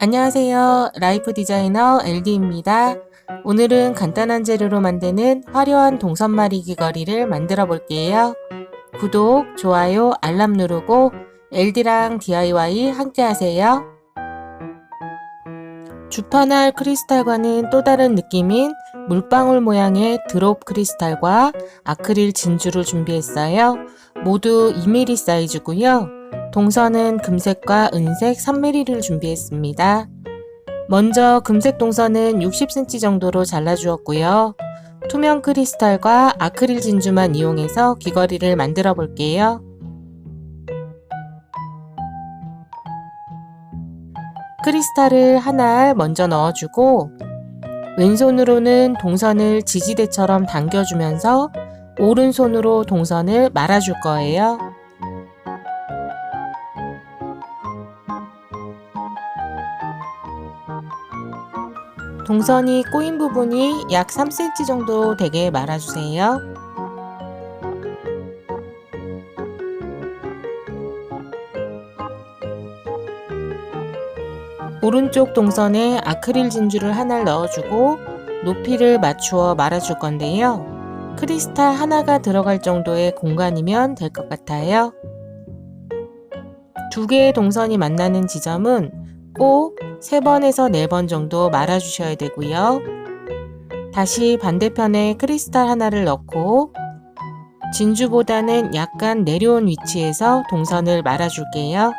안녕하세요. 라이프 디자이너 LD입니다. 오늘은 간단한 재료로 만드는 화려한 동선마리 귀걸이를 만들어 볼게요. 구독, 좋아요, 알람 누르고 LD랑 DIY 함께 하세요. 주파날 크리스탈과는 또 다른 느낌인 물방울 모양의 드롭 크리스탈과 아크릴 진주를 준비했어요. 모두 2mm 사이즈고요. 동선은 금색과 은색 3mm를 준비했습니다. 먼저 금색 동선은 60cm 정도로 잘라주었고요. 투명 크리스탈과 아크릴 진주만 이용해서 귀걸이를 만들어 볼게요. 크리스탈을 하나 먼저 넣어주고 왼손으로는 동선을 지지대처럼 당겨주면서 오른손으로 동선을 말아줄 거예요. 동선이 꼬인 부분이 약 3cm 정도 되게 말아주세요. 오른쪽 동선에 아크릴 진주를 하나 넣어주고 높이를 맞추어 말아줄 건데요. 크리스탈 하나가 들어갈 정도의 공간이면 될 것 같아요. 두 개의 동선이 만나는 지점은 꼭 3번에서 4번 정도 말아주셔야 되고요. 다시 반대편에 크리스탈 하나를 넣고 진주보다는 약간 내려온 위치에서 동선을 말아줄게요.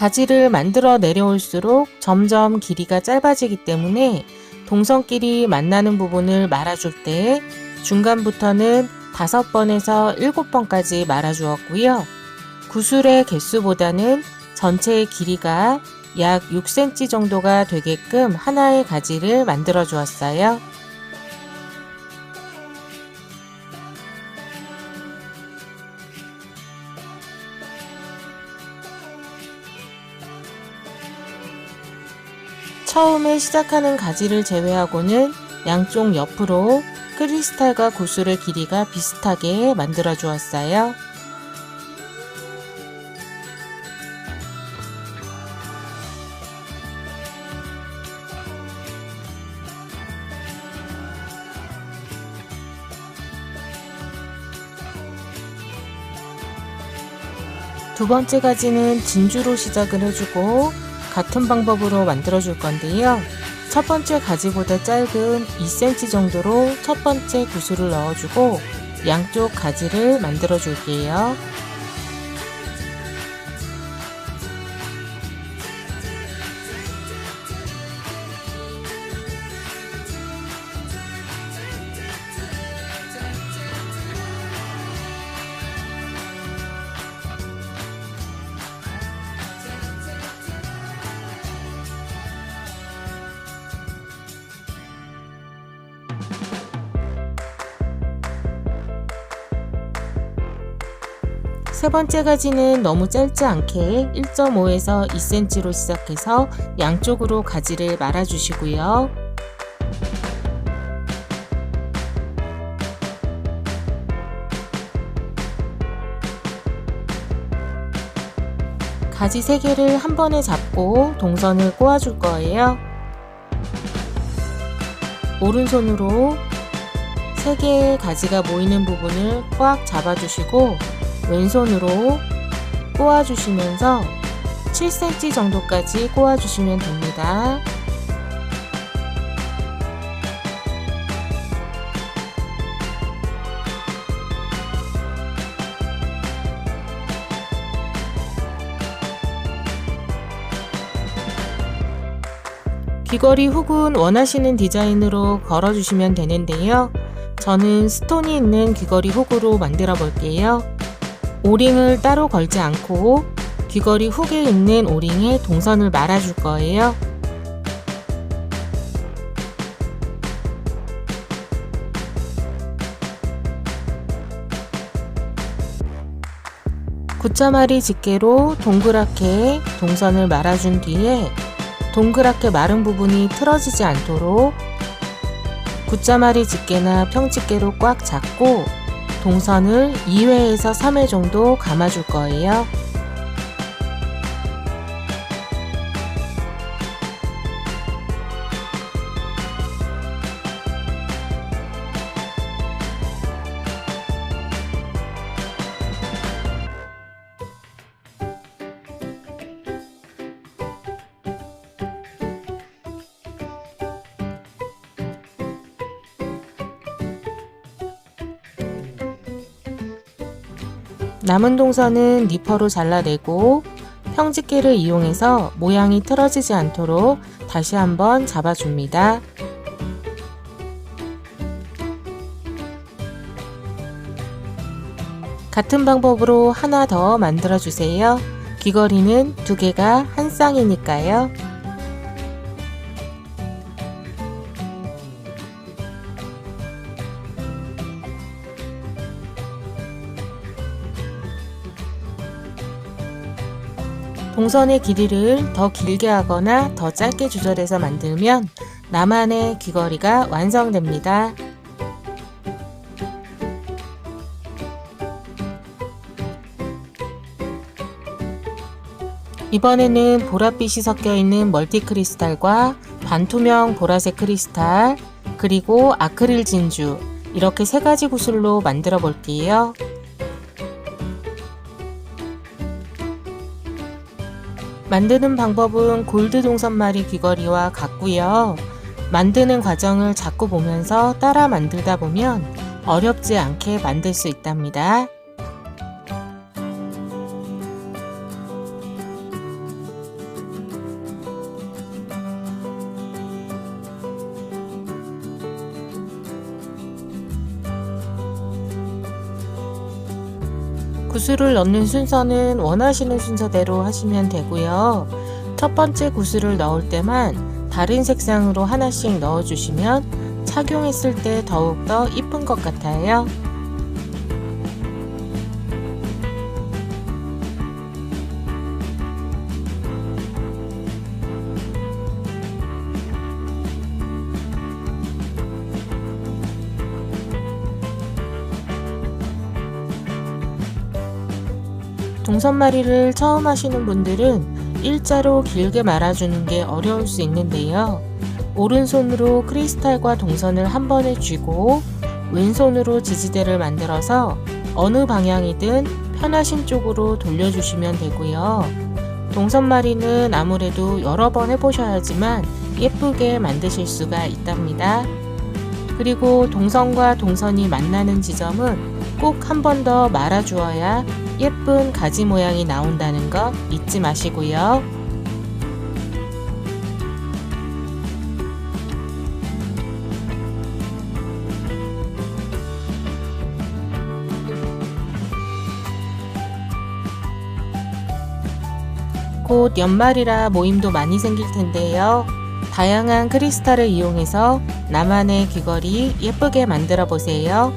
가지를 만들어 내려올수록 점점 길이가 짧아지기 때문에 동선끼리 만나는 부분을 말아줄 때 중간부터는 5번에서 7번까지 말아주었고요. 구슬의 개수보다는 전체의 길이가 약 6cm 정도가 되게끔 하나의 가지를 만들어 주었어요. 처음에 시작하는 가지를 제외하고는 양쪽 옆으로 크리스탈과 구슬의 길이가 비슷하게 만들어 주었어요. 두 번째 가지는 진주로 시작을 해주고 같은 방법으로 만들어 줄 건데요. 첫 번째 가지보다 짧은 2cm 정도로 첫 번째 구슬을 넣어주고 양쪽 가지를 만들어 줄게요. 세 번째 가지는 너무 짧지 않게 1.5에서 2cm로 시작해서 양쪽으로 가지를 말아 주시고요. 가지 3개를 한 번에 잡고 동선을 꼬아 줄 거예요. 오른손으로 3개의 가지가 모이는 부분을 꽉 잡아 주시고 왼손으로 꼬아주시면서 7cm 정도까지 꼬아주시면 됩니다. 귀걸이 훅은 원하시는 디자인으로 걸어주시면 되는데요. 저는 스톤이 있는 귀걸이 훅으로 만들어 볼게요. 오링을 따로 걸지 않고 귀걸이 훅에 있는 오링에 동선을 말아줄 거예요. 굿자마리 집게로 동그랗게 동선을 말아준 뒤에 동그랗게 마른 부분이 틀어지지 않도록 굿자마리 집게나 평집게로 꽉 잡고 동선을 2회에서 3회 정도 감아줄 거예요. 남은 동선은 니퍼로 잘라내고 평집게를 이용해서 모양이 틀어지지 않도록 다시 한번 잡아줍니다. 같은 방법으로 하나 더 만들어주세요. 귀걸이는 2개가 한 쌍이니까요. 동선의 길이를 더 길게 하거나 더 짧게 조절해서 만들면 나만의 귀걸이가 완성됩니다. 이번에는 보랏빛이 섞여 있는 멀티 크리스탈과 반투명 보라색 크리스탈, 그리고 아크릴 진주, 이렇게 3가지 구슬로 만들어 볼게요. 만드는 방법은 골드 동선마리 귀걸이와 같고요. 만드는 과정을 자꾸 보면서 따라 만들다 보면 어렵지 않게 만들 수 있답니다. 구슬을 넣는 순서는 원하시는 순서대로 하시면 되고요. 첫 번째 구슬을 넣을 때만 다른 색상으로 하나씩 넣어주시면 착용했을 때 더욱더 이쁜 것 같아요. 동선마리를 처음 하시는 분들은 일자로 길게 말아주는 게 어려울 수 있는데요. 오른손으로 크리스탈과 동선을 한 번에 쥐고 왼손으로 지지대를 만들어서 어느 방향이든 편하신 쪽으로 돌려주시면 되고요. 동선마리는 아무래도 여러 번 해보셔야지만 예쁘게 만드실 수가 있답니다. 그리고 동선과 동선이 만나는 지점은 꼭 한 번 더 말아주어야 예쁜 가지 모양이 나온다는 거 잊지 마시고요. 곧 연말이라 모임도 많이 생길 텐데요. 다양한 크리스탈을 이용해서 나만의 귀걸이 예쁘게 만들어 보세요.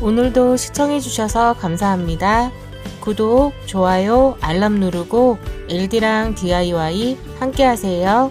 오늘도 시청해주셔서 감사합니다. 구독, 좋아요, 알람 누르고 LD랑 DIY 함께 하세요.